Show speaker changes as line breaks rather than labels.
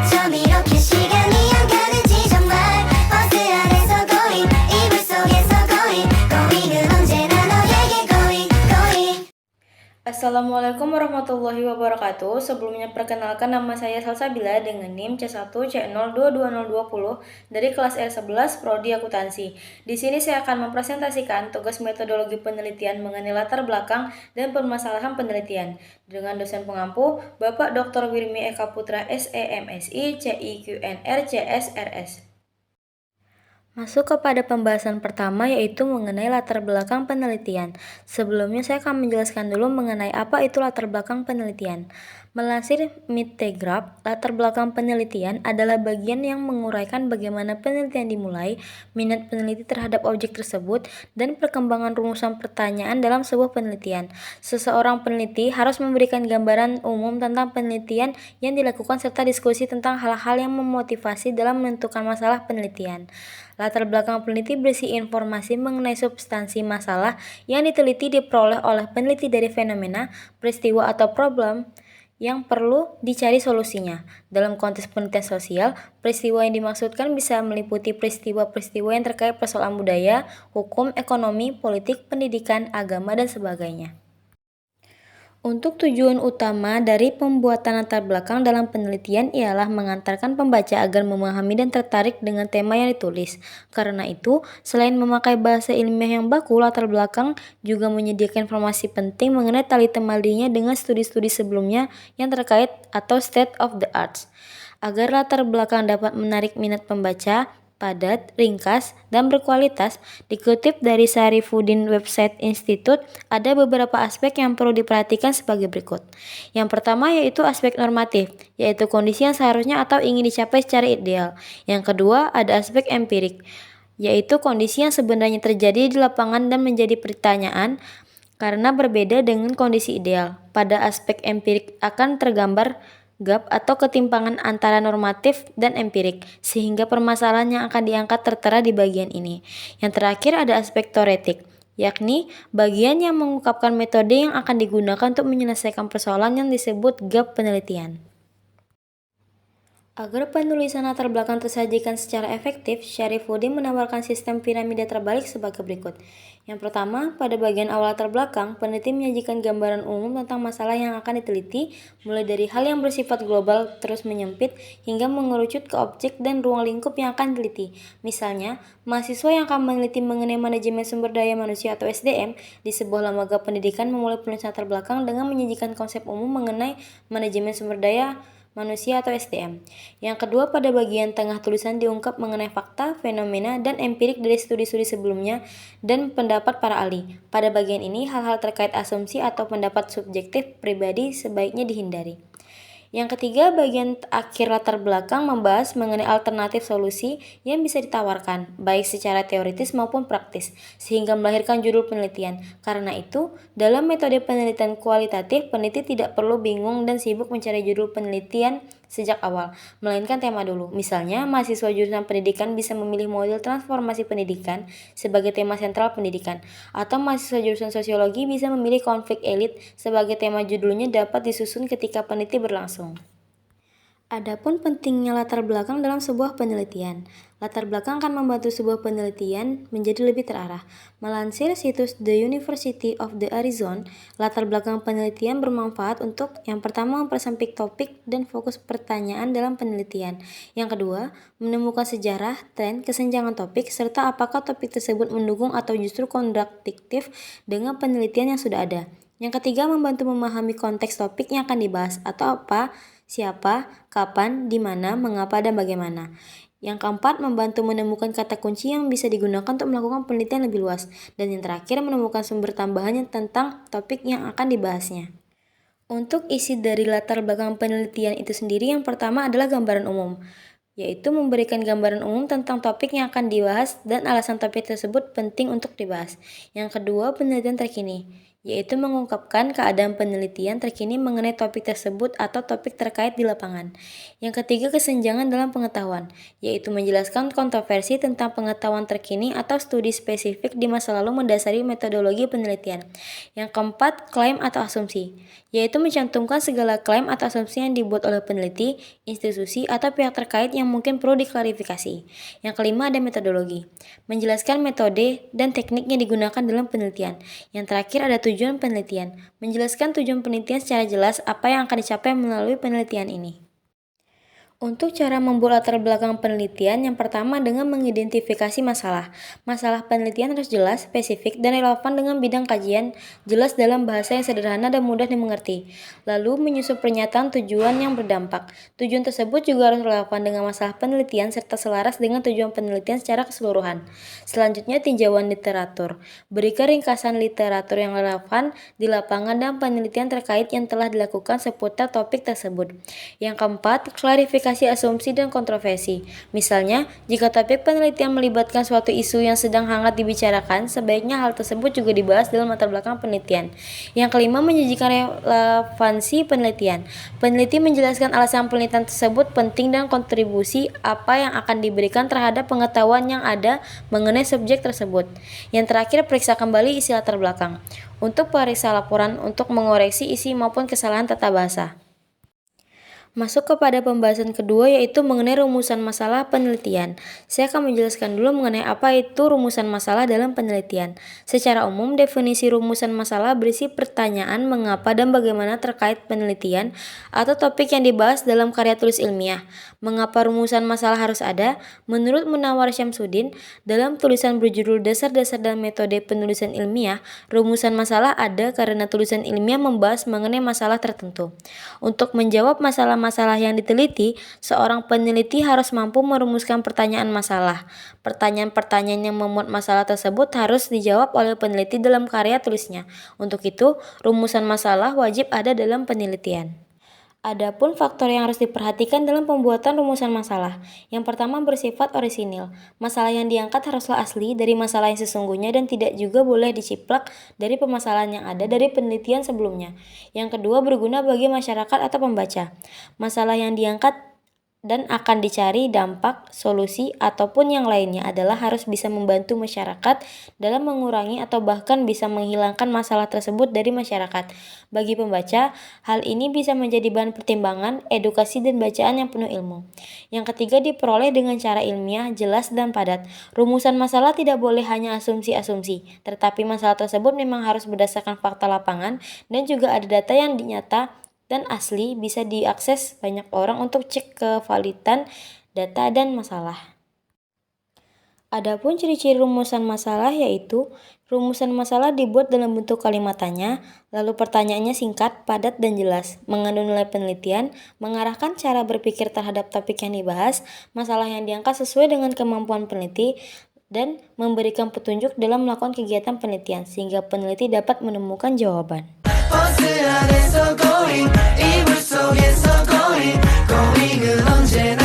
어쩜 이렇게 시간이 안 가는지 정말 버스 안에서 고잉 이불 속에서 고잉은 언제나 너에게 고잉.
Assalamualaikum warahmatullahi wabarakatuh. Sebelumnya perkenalkan, nama saya Salsabila dengan NIM C1C022020 dari kelas R11 Prodi Akuntansi. Di sini saya akan mempresentasikan tugas metodologi penelitian mengenai latar belakang dan permasalahan penelitian dengan dosen pengampu Bapak Dr. Wirmi Eka Putra SEMSI CIQNR CSRS. Masuk kepada pembahasan pertama, yaitu mengenai latar belakang penelitian. Sebelumnya saya akan menjelaskan dulu mengenai apa itu latar belakang penelitian. Melansir Mittegraph, latar belakang penelitian adalah bagian yang menguraikan bagaimana penelitian dimulai, minat peneliti terhadap objek tersebut, dan perkembangan rumusan pertanyaan dalam sebuah penelitian. Seseorang peneliti harus memberikan gambaran umum tentang penelitian yang dilakukan serta diskusi tentang hal-hal yang memotivasi dalam menentukan masalah penelitian. Latar belakang peneliti berisi informasi mengenai substansi masalah yang diteliti diperoleh oleh peneliti dari fenomena, peristiwa atau problem yang perlu dicari solusinya. Dalam konteks penelitian sosial, peristiwa yang dimaksudkan bisa meliputi peristiwa-peristiwa yang terkait persoalan budaya, hukum, ekonomi, politik, pendidikan, agama, dan sebagainya. Untuk tujuan utama dari pembuatan latar belakang dalam penelitian ialah mengantarkan pembaca agar memahami dan tertarik dengan tema yang ditulis. Karena itu, selain memakai bahasa ilmiah yang baku, latar belakang juga menyediakan informasi penting mengenai tali temalinya dengan studi-studi sebelumnya yang terkait atau state of the arts. Agar latar belakang dapat menarik minat pembaca, padat, ringkas, dan berkualitas, dikutip dari Sarifuddin Website Institute, ada beberapa aspek yang perlu diperhatikan sebagai berikut. Yang pertama yaitu aspek normatif, yaitu kondisi yang seharusnya atau ingin dicapai secara ideal. Yang kedua ada aspek empirik, yaitu kondisi yang sebenarnya terjadi di lapangan dan menjadi pertanyaan karena berbeda dengan kondisi ideal. Pada aspek empirik akan tergambar gap atau ketimpangan antara normatif dan empirik, sehingga permasalahan yang akan diangkat tertera di bagian ini. Yang terakhir ada aspek teoretik, yakni bagian yang mengungkapkan metode yang akan digunakan untuk menyelesaikan persoalan yang disebut gap penelitian. Agar penulisan latar belakang tersajikan secara efektif, Sarifuddin menawarkan sistem piramida terbalik sebagai berikut. Yang pertama, pada bagian awal latar belakang, peneliti menyajikan gambaran umum tentang masalah yang akan diteliti, mulai dari hal yang bersifat global terus menyempit, hingga mengerucut ke objek dan ruang lingkup yang akan diteliti. Misalnya, mahasiswa yang akan meneliti mengenai manajemen sumber daya manusia atau SDM di sebuah lembaga pendidikan memulai penulisan latar belakang dengan menyajikan konsep umum mengenai manajemen sumber daya manusia atau SDM. Yang kedua, pada bagian tengah tulisan diungkap mengenai fakta, fenomena, dan empirik dari studi-studi sebelumnya dan pendapat para ahli. Pada bagian ini, hal-hal terkait asumsi atau pendapat subjektif pribadi sebaiknya dihindari. Yang ketiga, bagian akhir latar belakang membahas mengenai alternatif solusi yang bisa ditawarkan, baik secara teoritis maupun praktis, sehingga melahirkan judul penelitian. Karena itu, dalam metode penelitian kualitatif, peneliti tidak perlu bingung dan sibuk mencari judul penelitian sejak awal, melainkan tema dulu. Misalnya, mahasiswa jurusan pendidikan bisa memilih model transformasi pendidikan sebagai tema sentral pendidikan, atau mahasiswa jurusan sosiologi bisa memilih konflik elit sebagai tema judulnya dapat disusun ketika peneliti berlangsung. Adapun pentingnya latar belakang dalam sebuah penelitian. Latar belakang akan membantu sebuah penelitian menjadi lebih terarah. Melansir situs The University of the Arizona, latar belakang penelitian bermanfaat untuk yang pertama mempersempit topik dan fokus pertanyaan dalam penelitian. Yang kedua, menemukan sejarah, tren, kesenjangan topik, serta apakah topik tersebut mendukung atau justru kontradiktif dengan penelitian yang sudah ada. Yang ketiga, membantu memahami konteks topik yang akan dibahas atau apa, siapa, kapan, di mana, mengapa, dan bagaimana. Yang keempat, membantu menemukan kata kunci yang bisa digunakan untuk melakukan penelitian lebih luas. Dan yang terakhir, menemukan sumber tambahan tentang topik yang akan dibahasnya. Untuk isi dari latar belakang penelitian itu sendiri, yang pertama adalah gambaran umum, yaitu memberikan gambaran umum tentang topik yang akan dibahas dan alasan topik tersebut penting untuk dibahas. Yang kedua, penelitian terkini, yaitu mengungkapkan keadaan penelitian terkini mengenai topik tersebut atau topik terkait di lapangan. Yang ketiga, kesenjangan dalam pengetahuan, yaitu menjelaskan kontroversi tentang pengetahuan terkini atau studi spesifik di masa lalu mendasari metodologi penelitian. Yang keempat, klaim atau asumsi, yaitu mencantumkan segala klaim atau asumsi yang dibuat oleh peneliti, institusi, atau pihak terkait yang mungkin perlu diklarifikasi. Yang kelima, ada metodologi, menjelaskan metode dan teknik yang digunakan dalam penelitian. Yang terakhir, ada tujuan penelitian, menjelaskan tujuan penelitian secara jelas apa yang akan dicapai melalui penelitian ini. Untuk cara membuat latar belakang penelitian, yang pertama dengan mengidentifikasi masalah. Masalah penelitian harus jelas, spesifik, dan relevan dengan bidang kajian, jelas dalam bahasa yang sederhana dan mudah dimengerti. Lalu menyusun pernyataan tujuan yang berdampak. Tujuan tersebut juga harus relevan dengan masalah penelitian serta selaras dengan tujuan penelitian secara keseluruhan. Selanjutnya, tinjauan literatur. Berikan ringkasan literatur yang relevan di lapangan dan penelitian terkait yang telah dilakukan seputar topik tersebut. Yang keempat, klarifikasi asumsi dan kontroversi. Misalnya, jika topik penelitian melibatkan suatu isu yang sedang hangat dibicarakan, sebaiknya hal tersebut juga dibahas dalam latar belakang penelitian. Yang kelima, menyajikan relevansi penelitian. Peneliti menjelaskan alasan penelitian tersebut penting dan kontribusi apa yang akan diberikan terhadap pengetahuan yang ada mengenai subjek tersebut. Yang terakhir, periksa kembali isi latar belakang. Untuk periksa laporan untuk mengoreksi isi maupun kesalahan tata bahasa. Masuk kepada pembahasan kedua, yaitu mengenai rumusan masalah penelitian. Saya akan menjelaskan dulu mengenai apa itu rumusan masalah dalam penelitian. Secara umum, definisi rumusan masalah berisi pertanyaan mengapa dan bagaimana terkait penelitian atau topik yang dibahas dalam karya tulis ilmiah. Mengapa rumusan masalah harus ada? Menurut Munawar Syamsuddin, dalam tulisan berjudul Dasar-Dasar dan Metode Penulisan Ilmiah, rumusan masalah ada karena tulisan ilmiah membahas mengenai masalah tertentu. Untuk menjawab masalah yang diteliti, seorang peneliti harus mampu merumuskan pertanyaan masalah. Pertanyaan-pertanyaan yang memuat masalah tersebut harus dijawab oleh peneliti dalam karya tulisnya. Untuk itu, rumusan masalah wajib ada dalam penelitian. Adapun faktor yang harus diperhatikan dalam pembuatan rumusan masalah. Yang pertama, bersifat orisinil. Masalah yang diangkat haruslah asli dari masalah yang sesungguhnya dan tidak juga boleh diciplak dari permasalahan yang ada dari penelitian sebelumnya. Yang kedua, berguna bagi masyarakat atau pembaca. Masalah yang diangkat dan akan dicari dampak, solusi, ataupun yang lainnya adalah harus bisa membantu masyarakat dalam mengurangi atau bahkan bisa menghilangkan masalah tersebut dari masyarakat. Bagi pembaca, hal ini bisa menjadi bahan pertimbangan, edukasi, dan bacaan yang penuh ilmu. Yang ketiga, diperoleh dengan cara ilmiah, jelas, dan padat. Rumusan masalah tidak boleh hanya asumsi-asumsi, tetapi masalah tersebut memang harus berdasarkan fakta lapangan dan juga ada data yang nyata dan asli bisa diakses banyak orang untuk cek kevalidan data dan masalah. Adapun ciri-ciri rumusan masalah yaitu rumusan masalah dibuat dalam bentuk kalimat tanya, lalu pertanyaannya singkat, padat, dan jelas, mengandung nilai penelitian, mengarahkan cara berpikir terhadap topik yang dibahas, masalah yang diangkat sesuai dengan kemampuan peneliti, dan memberikan petunjuk dalam melakukan kegiatan penelitian sehingga peneliti dapat menemukan jawaban.
버스 안에서 going 이불 속에서 going going은 언제나